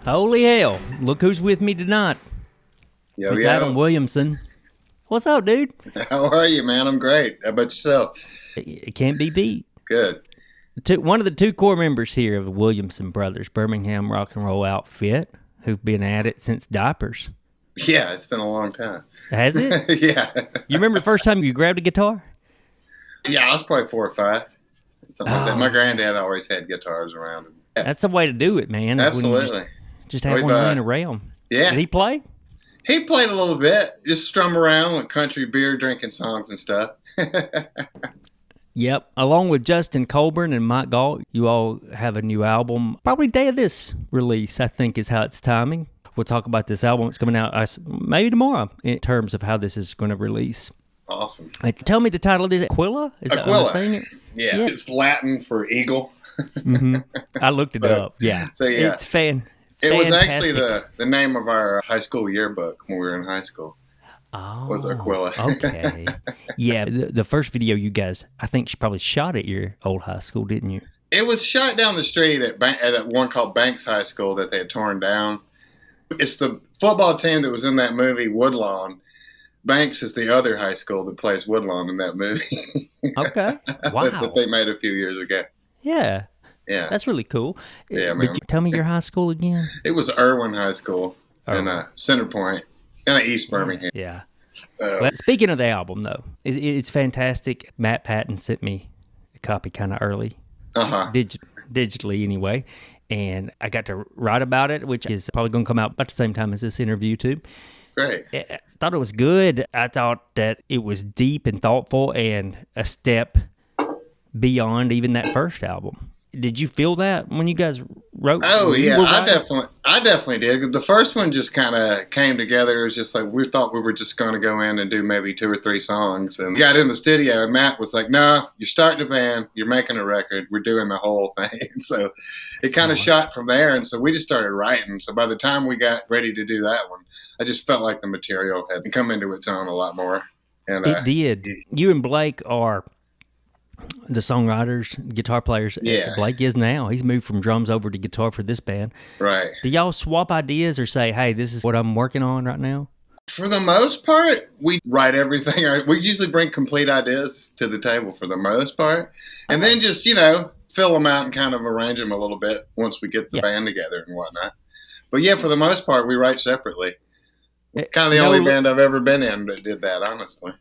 Holy hell. Look who's with me tonight. It's Adam Williamson. What's up, dude? How are you, man? I'm great. How about yourself? It can't be beat. Good. One of the two core members here of the Williamson Brothers, Birmingham rock and roll outfit, who've been at it since diapers. Yeah, it's been a long time. Has it? Yeah. You remember the first time you grabbed a guitar? Yeah, I was probably 4 or 5. Something like that. My granddad always had guitars around him. Yeah. That's the way to do it, man. Absolutely. Just have one laying around. Yeah. Did he play? He played a little bit. Just strum around with country beer drinking songs and stuff. Yep. Along with Justin Colburn and Mike Galt, you all have a new album. Probably day of this release, I think, is how it's timing. We'll talk about this album. It's coming out maybe tomorrow in terms of how this is going to release. Awesome. Tell me the title of this. Aquila? Is that Aquila. I'm saying it? Yeah. It's Latin for eagle. Mm-hmm. I looked it up. Yeah. So, yeah. It's fantastic. It was actually the name of our high school yearbook when we were in high school. Oh, was Aquila. Okay. Yeah, the first video you guys, I think, probably shot at your old high school, didn't you? It was shot down the street at one called Banks High School that they had torn down. It's the football team that was in that movie, Woodlawn. Banks is the other high school that plays Woodlawn in that movie. Okay. Wow. that they made a few years ago. Yeah. Yeah. That's really cool. Yeah, man. But you tell me your high school again? It was Irwin High School in Center Point in East Birmingham. Yeah. Well, speaking of the album, though, it's fantastic. Matt Patton sent me a copy kind of early, digitally anyway, and I got to write about it, which is probably going to come out about the same time as this interview, too. Great. I thought it was good. I thought that it was deep and thoughtful and a step beyond even that first album. Did you feel that when you guys wrote? Oh yeah, I definitely did. The first one just kind of came together. It was just like we thought we were just going to go in and do maybe 2 or 3 songs, and we got in the studio. And Matt was like, "No, you're starting a band. You're making a record. We're doing the whole thing." So it kind of shot from there, and so we just started writing. So by the time we got ready to do that one, I just felt like the material had come into its own a lot more. And it did. You and Blake are the songwriters, guitar players. Yeah. Blake is now. He's moved from drums over to guitar for this band. Right. Do y'all swap ideas or say, hey, this is what I'm working on right now? For the most part, we write everything. We usually bring complete ideas to the table for the most part. And then just, fill them out and kind of arrange them a little bit once we get the band together and whatnot. But yeah, for the most part, we write separately. Kind of the only band I've ever been in that did that, honestly.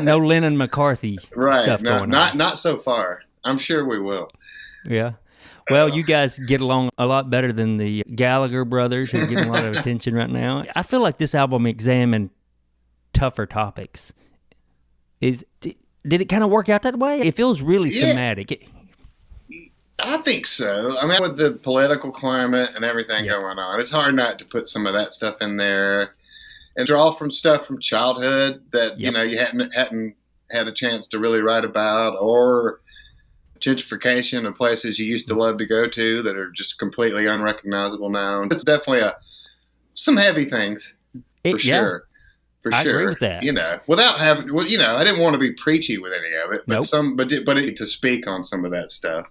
No Lennon McCarthy stuff going on. Not so far. I'm sure we will. Yeah. Well, you guys get along a lot better than the Gallagher brothers, who are getting a lot of attention right now. I feel like this album examined tougher topics. Did it kind of work out that way? It feels really thematic. I think so. I mean, with the political climate and everything going on, it's hard not to put some of that stuff in there. And draw from stuff from childhood that you hadn't had a chance to really write about, or gentrification of places you used to love to go to that are just completely unrecognizable now. It's definitely some heavy things for sure. For I sure, agree with that. Without having, I didn't want to be preachy with any of it, but Nope. To speak on some of that stuff.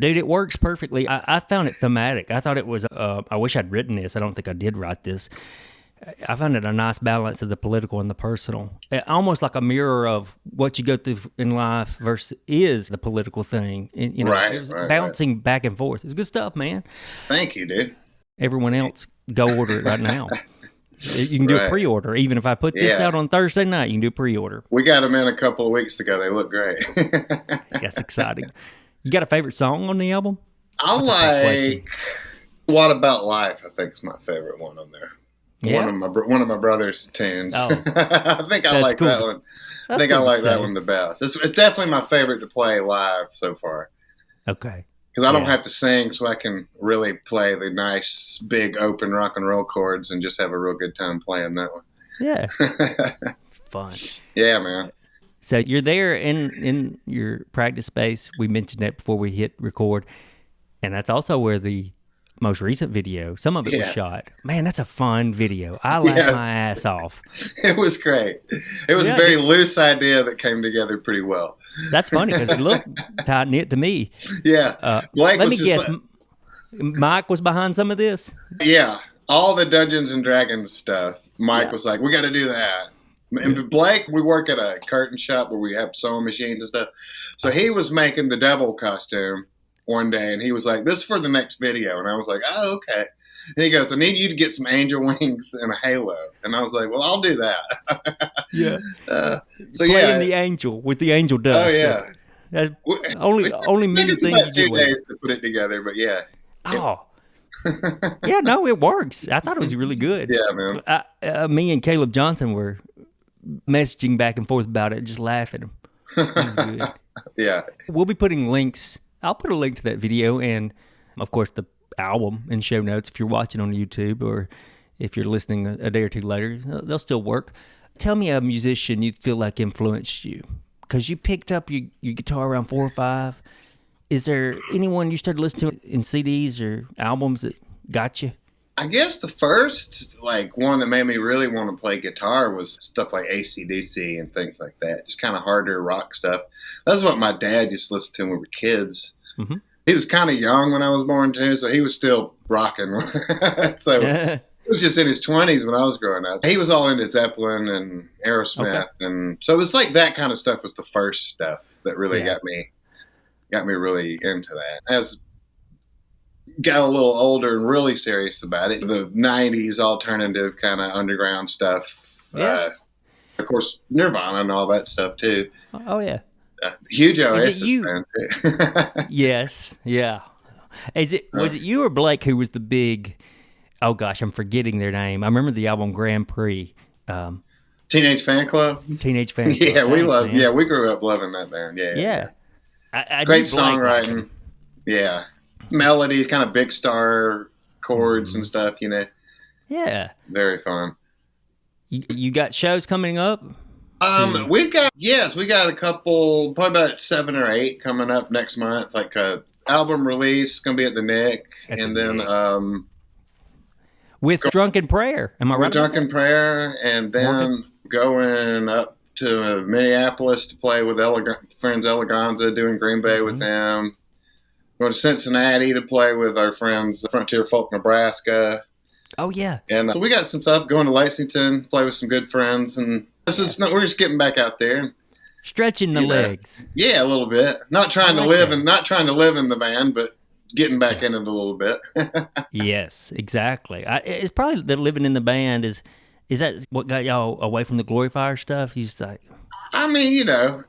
Dude, it works perfectly. I found it thematic. I thought it was. I wish I'd written this. I don't think I did write this. I found it a nice balance of the political and the personal. Almost like a mirror of what you go through in life versus is the political thing. And, it was bouncing back and forth. It's good stuff, man. Thank you, dude. Everyone else, go order it right now. You can do a pre-order. Even if I put this out on Thursday night, you can do a pre-order. We got them in a couple of weeks ago. They look great. That's exciting. You got a favorite song on the album? I like What About Life, I think is my favorite one on there. Yeah. One of my brother's tunes. Oh, I think I like that one. I think I like that one the best. It's definitely my favorite to play live so far. Okay. Because I don't have to sing, so I can really play the nice, big, open rock and roll chords and just have a real good time playing that one. Yeah. Fun. Yeah, man. So you're there in your practice space. We mentioned that before we hit record. And that's also where the most recent video, some of it was shot. Man, that's a fun video. I laughed my ass off. It was great. It was a very loose idea that came together pretty well. That's funny because it looked tight-knit to me. Yeah. Blake let was me just guess. Mike was behind some of this? Yeah, all the Dungeons and Dragons stuff. Mike was like, we got to do that. And Blake, we work at a curtain shop where we have sewing machines and stuff. So he was making the devil costume one day, and he was like, this is for the next video. And I was like, oh, okay. And he goes, I need you to get some angel wings and a halo. And I was like, well, I'll do that. Yeah. Playing the angel with the angel dust. Oh, yeah. That's only me thing about you 2 days to put it together, but yeah. Oh. Yeah, no, it works. I thought it was really good. Yeah, man. Me and Caleb Johnson were messaging back and forth about it, just laughing. It was good. Yeah. We'll be putting links. I'll put a link to that video and, of course, the album in show notes if you're watching on YouTube or if you're listening a day or two later. They'll still work. Tell me a musician you feel like influenced you, because you picked up your guitar around 4 or 5. Is there anyone you started listening to in CDs or albums that got you? I guess the first one that made me really want to play guitar was stuff like AC/DC and things like that. Just kind of harder rock stuff. That's what my dad used to listen to when we were kids. He was kind of young when I was born too, so he was still rocking. So he was just in his 20s when I was growing up. He was all into Zeppelin and Aerosmith, and so it was like that kind of stuff was the first stuff that really got me really into that. As got a little older and really serious about it, the 90s alternative kind of underground stuff. Of course, Nirvana and all that stuff too. Oh yeah. Huge Oasis fan too. Yes, yeah. Was it you or Blake who was the big? Oh gosh, I'm forgetting their name. I remember the album Grand Prix. Teenage Fan Club. Teenage Fan Club. Yeah, we loved. Yeah, we grew up loving that band. Yeah. I great songwriting. Yeah, melodies, kind of big star chords and stuff. Yeah. Very fun. You got shows coming up? We got a couple, probably about 7 or 8 coming up next month. Like a album release, gonna be at the Nick, then with Drunken Prayer. Am I right? With Drunken Prayer, and then going up to Minneapolis to play with friends Eleganza, doing Green Bay with them. Going to Cincinnati to play with our friends Frontier Folk Nebraska. Oh yeah, and so we got some stuff. Going to Lexington, play with some good friends, and we're just getting back out there, stretching the legs. Yeah, a little bit. Not trying to live in the band, but getting back in it a little bit. Yes, exactly. It's probably that living in the band is that what got y'all away from the Glory Fire stuff? You just like, I mean,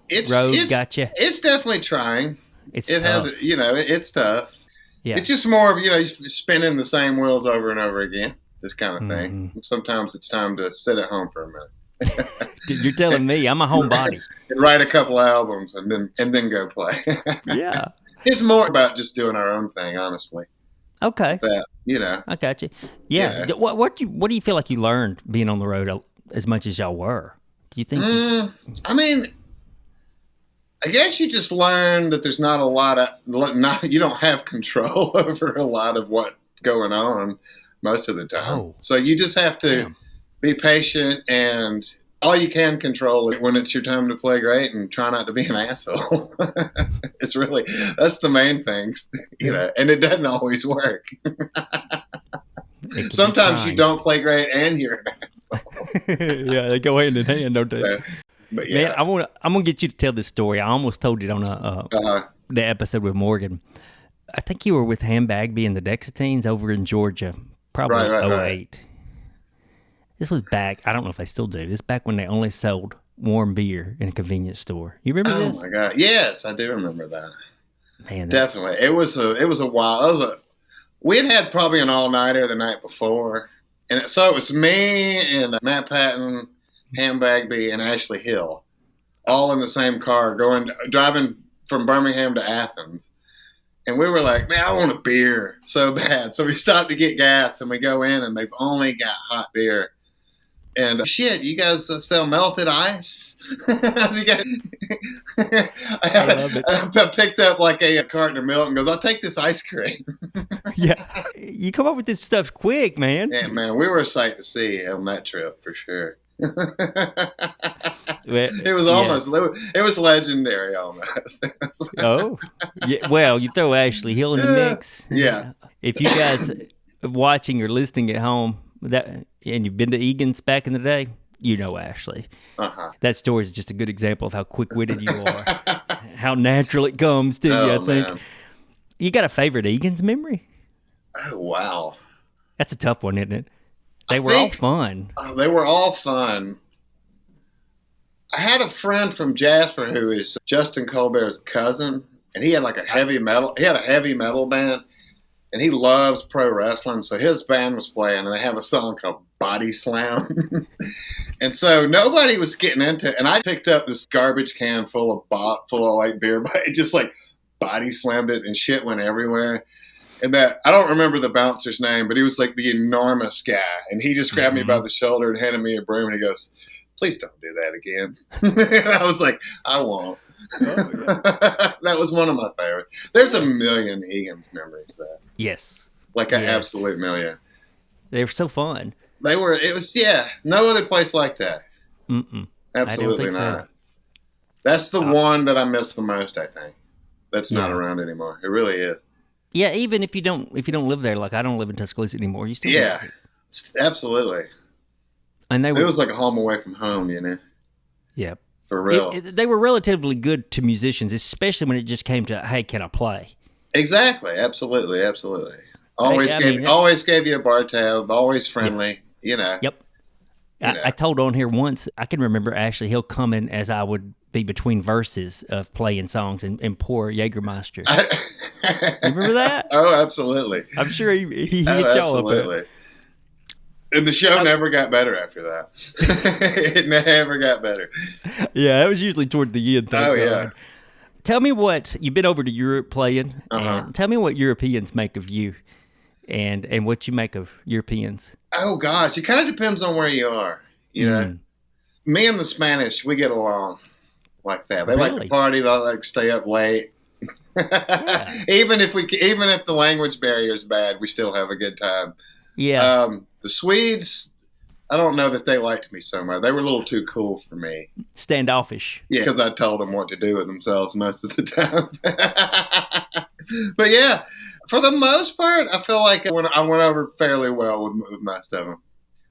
it's got you. It's definitely trying. It tough. Has, it's tough. Yeah. It's just more of, you're spinning the same wheels over and over again, this kind of thing. Sometimes it's time to sit at home for a minute. You're telling me I'm a homebody. And write a couple albums and then go play. Yeah. It's more about just doing our own thing, honestly. Okay. That, I got you. Yeah. What do you feel like you learned being on the road as much as y'all were? Do you think? I mean, I guess you just learn that there's not a lot of you don't have control over a lot of what's going on most of the time. Oh. So you just have to be patient, and all you can control it when it's your time to play great, and try not to be an asshole. That's the main thing, and it doesn't always work. Sometimes you don't play great and you're an asshole. Yeah, they go hand in hand, don't they? But yeah. Man, I'm gonna get you to tell this story. I almost told it on the episode with Morgan. I think you were with Ham Bagby and the Dexatines over in Georgia, probably 08. Right. This was back. I don't know if they still do. This is back when they only sold warm beer in a convenience store. You remember this? Oh my God! Yes, I do remember that. Man, definitely. It was a while. We had probably an all-nighter the night before, and so it was me and Matt Patton, Ham Bagby, and Ashley Hill, all in the same car, driving from Birmingham to Athens. And we were like, man, I want a beer so bad. So we stopped to get gas, and we go in, and they've only got hot beer. And shit, you guys sell melted ice? I picked up like a carton of milk and goes, I'll take this ice cream. Yeah, you come up with this stuff quick, man. Yeah, man, we were a sight to see on that trip for sure. It was almost, it was legendary almost. Oh, yeah. Well, you throw Ashley Hill in the mix. Yeah. If you guys watching or listening at home and you've been to Egan's back in the day, you know Ashley. Uh-huh. That story is just a good example of how quick-witted you are, how natural it comes to you, I think. Man. You got a favorite Egan's memory? Oh, wow. That's a tough one, isn't it? They were all fun. They were all fun. I had a friend from Jasper who is Justin Colbert's cousin, and he had like a heavy metal band, and he loves pro wrestling. So his band was playing, and they have a song called Body Slam. And so nobody was getting into it. And I picked up this garbage can full of like beer, but it just like body slammed it and shit went everywhere. And I don't remember the bouncer's name, but he was like the enormous guy. And he just grabbed me by the shoulder and handed me a broom. And he goes, "Please don't do that again." And I was like, "I won't." Oh, yeah. That was one of my favorites. There's a million Egan's memories there. Yes. Like an absolute million. They were so fun. No other place like that. Mm-mm. Absolutely not. So. That's the one that I miss the most, I think. That's not around anymore. It really is. Yeah, even if you don't live there, like I don't live in Tuscaloosa anymore, you still miss it. Absolutely. And it was like a home away from home, you know? Yeah. For real. They were relatively good to musicians, especially when it just came to, hey, can I play? Exactly. Absolutely. Always gave you a bar tab, always friendly, you know. Yep. I told on here once, I can remember Ashley, he'll come in as I would be between verses of playing songs and pour Jägermeister. You remember that? Oh, absolutely. I'm sure he hit y'all up. Absolutely. And the show never got better after that. It never got better. Yeah, that was usually toward the end. Yeah. Tell me what, you've been over to Europe playing, and tell me what Europeans make of you and what you make of Europeans. Oh, gosh. It kind of depends on where you are. You know, me and the Spanish, we get along like that. They like to party. They like to stay up late. Yeah. Even if the language barrier is bad, we still have a good time. Yeah. The Swedes, I don't know that they liked me so much. They were a little too cool for me. Standoffish. Yeah, because I told them what to do with themselves most of the time. But yeah, for the most part, I feel like I went over fairly well with most of them.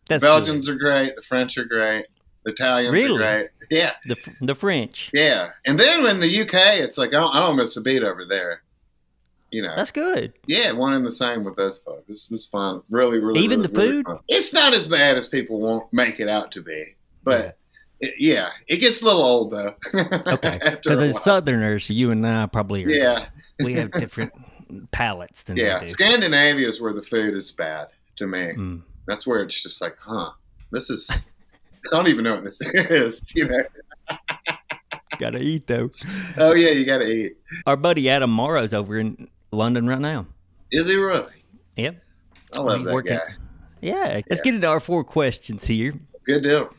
The Belgians are great. The French are great. The Italians are great. Yeah. The French. Yeah. And then in the UK, it's like, I don't miss a beat over there. You know. That's good. Yeah, one and the same with those folks. This was fun. Really, really, even really, the food? Really, it's not as bad as people won't make it out to be. But, it gets a little old, though. Okay. Because as Southerners, you and I probably are. Yeah. We have different palates than they do. Scandinavia is where the food is bad to me. That's where it's just like, this is, I don't even know what this is, you know. Gotta eat, though. Oh, yeah, you gotta eat. Our buddy Adam Morrow's over in London right now. Is he really? Yep. I love that guy. Yeah. Let's get into our 4 questions here. Good deal.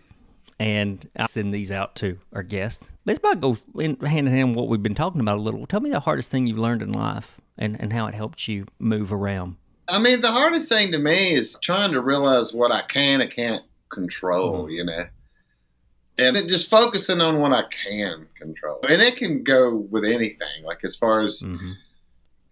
And I'll send these out to our guests. Let's about go hand in hand what we've been talking about a little. Tell me the hardest thing you've learned in life and how it helped you move around. I mean, the hardest thing to me is trying to realize what I can and can't control, you know, and then just focusing on what I can control. And it can go with anything, like as far as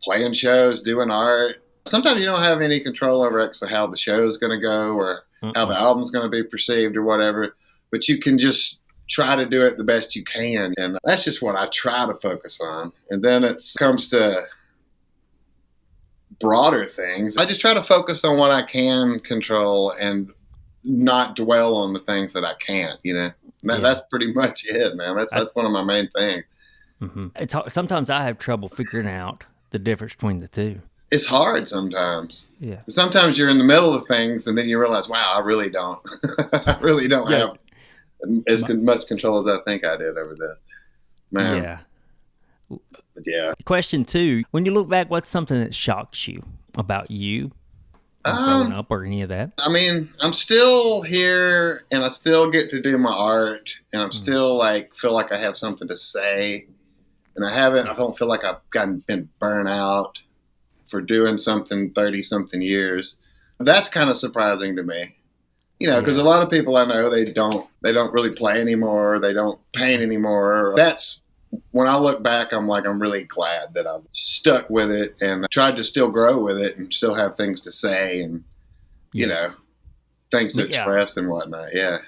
playing shows, doing art. Sometimes you don't have any control over actually how the show is going to go or how the album's going to be perceived or whatever, but you can just try to do it the best you can. And that's just what I try to focus on. And then it comes to broader things. I just try to focus on what I can control and not dwell on the things that I can't, you know. That's pretty much it, man. That's one of my main things. It's sometimes I have trouble figuring out the difference between the two. It's hard sometimes. Yeah. Sometimes you're in the middle of things and then you realize, wow, I really don't have as much control as I think I did over that. Man. Yeah. Yeah. Question 2, when you look back, what's something that shocks you about you growing up or any of that? I mean, I'm still here and I still get to do my art and I'm still feel like I have something to say, and I don't feel like I've been burnt out for doing something 30 something years. That's kind of surprising to me, you know, because a lot of people I know, they don't really play anymore. They don't paint anymore. That's when I look back, I'm really glad that I've stuck with it and tried to still grow with it and still have things to say and, things to express and whatnot. Yeah.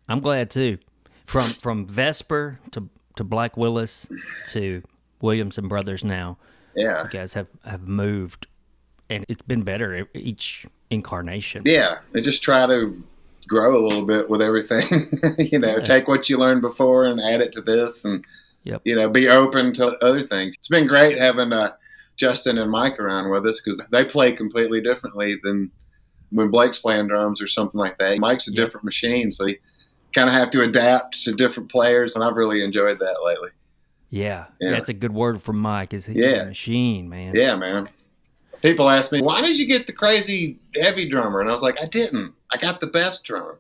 I'm glad too. From Vesper to Black Willis to Williamson Brothers now. Yeah. You guys have moved, and it's been better each incarnation. Yeah. I just try to grow a little bit with everything. Take what you learned before and add it to this and, be open to other things. It's been great having Justin and Mike around with us because they play completely differently than when Blake's playing drums or something like that. Mike's a different machine, so you kind of have to adapt to different players, and I've really enjoyed that lately. Yeah. That's a good word from Mike. He's a machine, man. Yeah, man. People ask me, why did you get the crazy heavy drummer? And I was like, I didn't. I got the best drummer.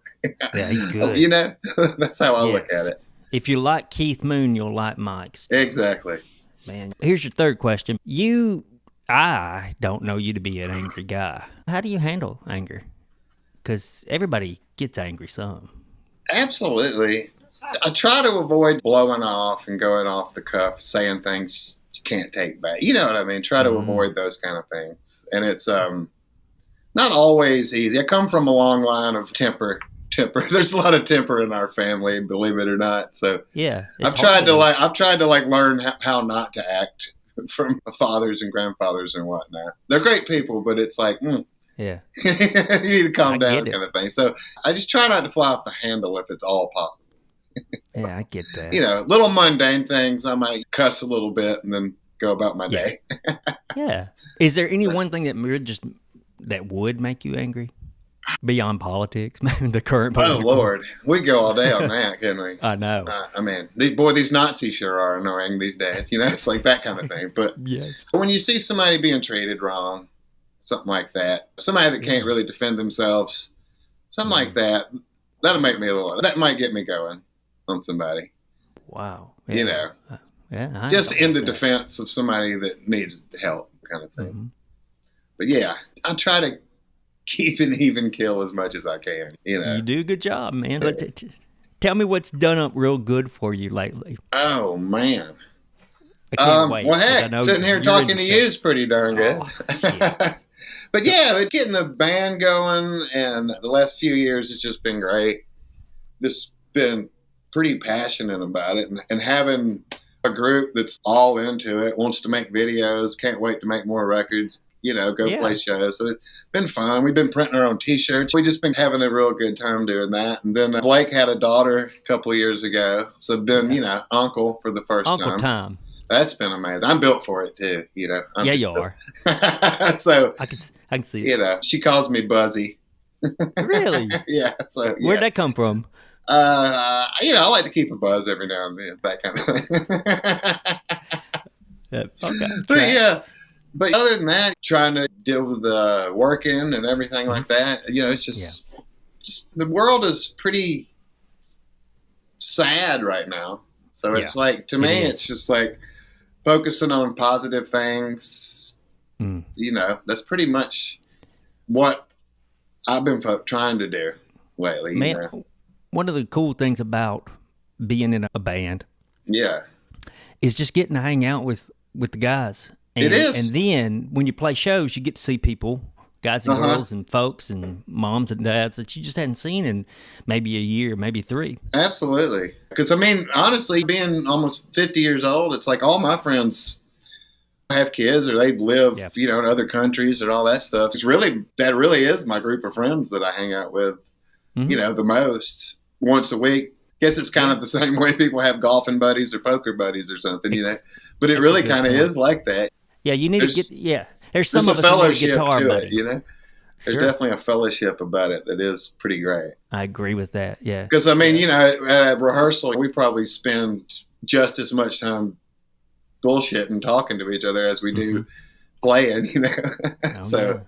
Yeah, he's good. That's how I look at it. If you like Keith Moon, you'll like Mike's. Exactly. Man, here's your third question. I don't know you to be an angry guy. How do you handle anger? Because everybody gets angry some. Absolutely. I try to avoid blowing off and going off the cuff, saying things you can't take back. You know what I mean? Try to avoid those kind of things. And it's not always easy. I come from a long line of temper. There's a lot of temper in our family, believe it or not. So yeah, I've tried to learn how not to act from fathers and grandfathers and whatnot. They're great people, but it's like, yeah, you need to calm down kind of thing. So I just try not to fly off the handle if it's all possible. Yeah, I get that. Little mundane things. I might cuss a little bit and then go about my day. Yeah. Is there any one thing that would make you angry? Beyond politics, the current politics. Oh, Lord. We go all day on that, can't we? I know. These Nazis sure are annoying these days. It's like that kind of thing. But yes. When you see somebody being treated wrong, something like that, somebody that can't really defend themselves, something like that, that'll make me that might get me going on somebody. Wow. Yeah. Just in the defense of somebody that needs help kind of thing. Mm-hmm. But yeah, I try to keep an even kill as much as I can. You do a good job, man. Tell me what's done up real good for you lately. Oh man, I can't wait. Well, heck, sitting here talking to you is pretty darn good. But yeah, getting the band going and the last few years it's just been great. Just been pretty passionate about it and having a group that's all into it, wants to make videos, can't wait to make more records. Play shows. So it's been fun. We've been printing our own T-shirts. We've just been having a real good time doing that. And then Blake had a daughter a couple of years ago. So been, uncle for the first Uncle time. That's been amazing. I'm built for it too, Yeah, you are. So I can see it. She calls me Buzzy. Really? Yeah. So where'd that come from? I like to keep a buzz every now and then, that kind of thing. Okay. But yeah. But other than that, trying to deal with the working and everything like that, it's just the world is pretty sad right now. So it's like, to me, it's just like focusing on positive things. That's pretty much what I've been trying to do lately. Man, one of the cool things about being in a band is just getting to hang out with the guys. It is. And then when you play shows, you get to see people, guys and girls and folks and moms and dads that you just hadn't seen in maybe a year, maybe 3. Absolutely. Because, honestly, being almost 50 years old, it's like all my friends have kids or they live, in other countries and all that stuff. That really is my group of friends that I hang out with, the most once a week. Guess it's kind of the same way people have golfing buddies or poker buddies or something, But it really kind of is like that. Yeah, you need to get. There's some of us fellowship guitar to buddy. it, There's definitely a fellowship about it that is pretty great. I agree with that. Yeah. Because at a rehearsal, we probably spend just as much time bullshitting, talking to each other as we do playing. So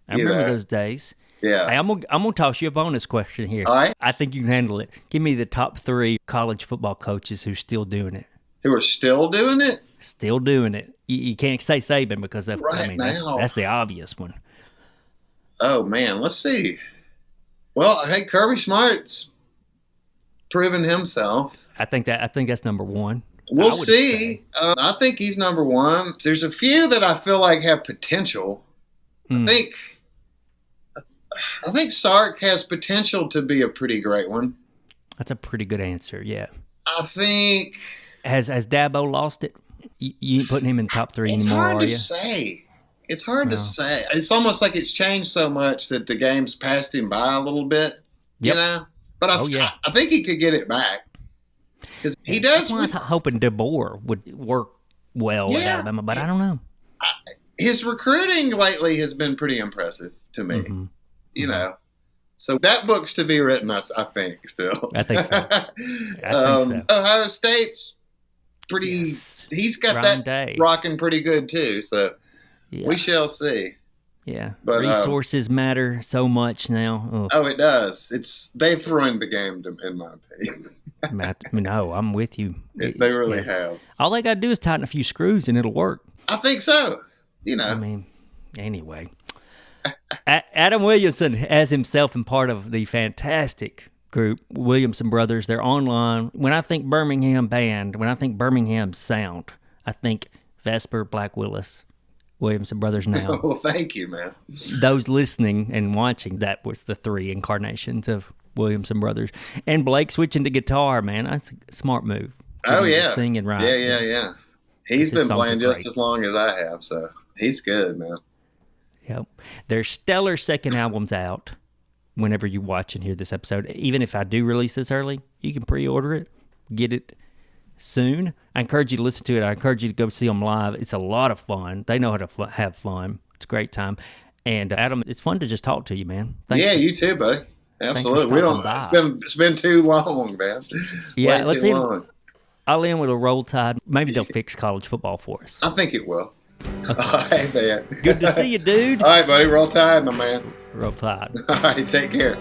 I remember those days. Yeah. Hey, I'm gonna toss you a bonus question here. All right. I think you can handle it. Give me the top 3 college football coaches who's still doing it. Who are still doing it? Still doing it. You can't say Saban because that's the obvious one. Oh man, let's see. Well, I think Kirby Smart's proven himself. I think that's number 1. We'll see. I think he's number one. There's a few that I feel like have potential. I think Sark has potential to be a pretty great one. That's a pretty good answer, yeah. I think... Has Dabo lost it? You ain't putting him in top 3 anymore, are you? It's hard to say. It's hard to say. It's almost like it's changed so much that the game's passed him by a little bit, you know? But I think he could get it back. Because he does... I was hoping DeBoer would work well at Alabama, but I don't know. His recruiting lately has been pretty impressive to me, you know. So that book's to be written, I think, still. I think so. Ohio State's pretty... Yes. He's got Ryan that Day rocking pretty good, too. So we shall see. Yeah. But, resources matter so much now. Ugh. Oh, it does. They've ruined the game, in my opinion. No, I'm with you. They really have. All they got to do is tighten a few screws and it'll work. I think so. You know. I mean, anyway. Adam Williamson has himself and part of the fantastic group, Williamson Brothers. They're online. When I think Birmingham band, when I think Birmingham sound, I think Vesper, Black Willis, Williamson Brothers now. Well, thank you, man. Those listening and watching, that was the 3 incarnations of Williamson Brothers. And Blake switching to guitar, man, that's a smart move. Singing right. Yeah. He's been playing just as long as I have, so he's good, man. Yep. Their stellar second album's out whenever you watch and hear this episode. Even if I do release this early, you can pre-order it, get it soon. I encourage you to listen to it. I encourage you to go see them live. It's a lot of fun. They know how to have fun. It's a great time. And Adam, it's fun to just talk to you, man. You too, buddy. Absolutely. It's been too long, man. Yeah, I'll end with a Roll Tide. Maybe they'll fix college football for us. I think it will. Okay. All right, man. Good to see you, dude. All right, buddy. Roll Tide, my man. Roll Tide. All right, take care.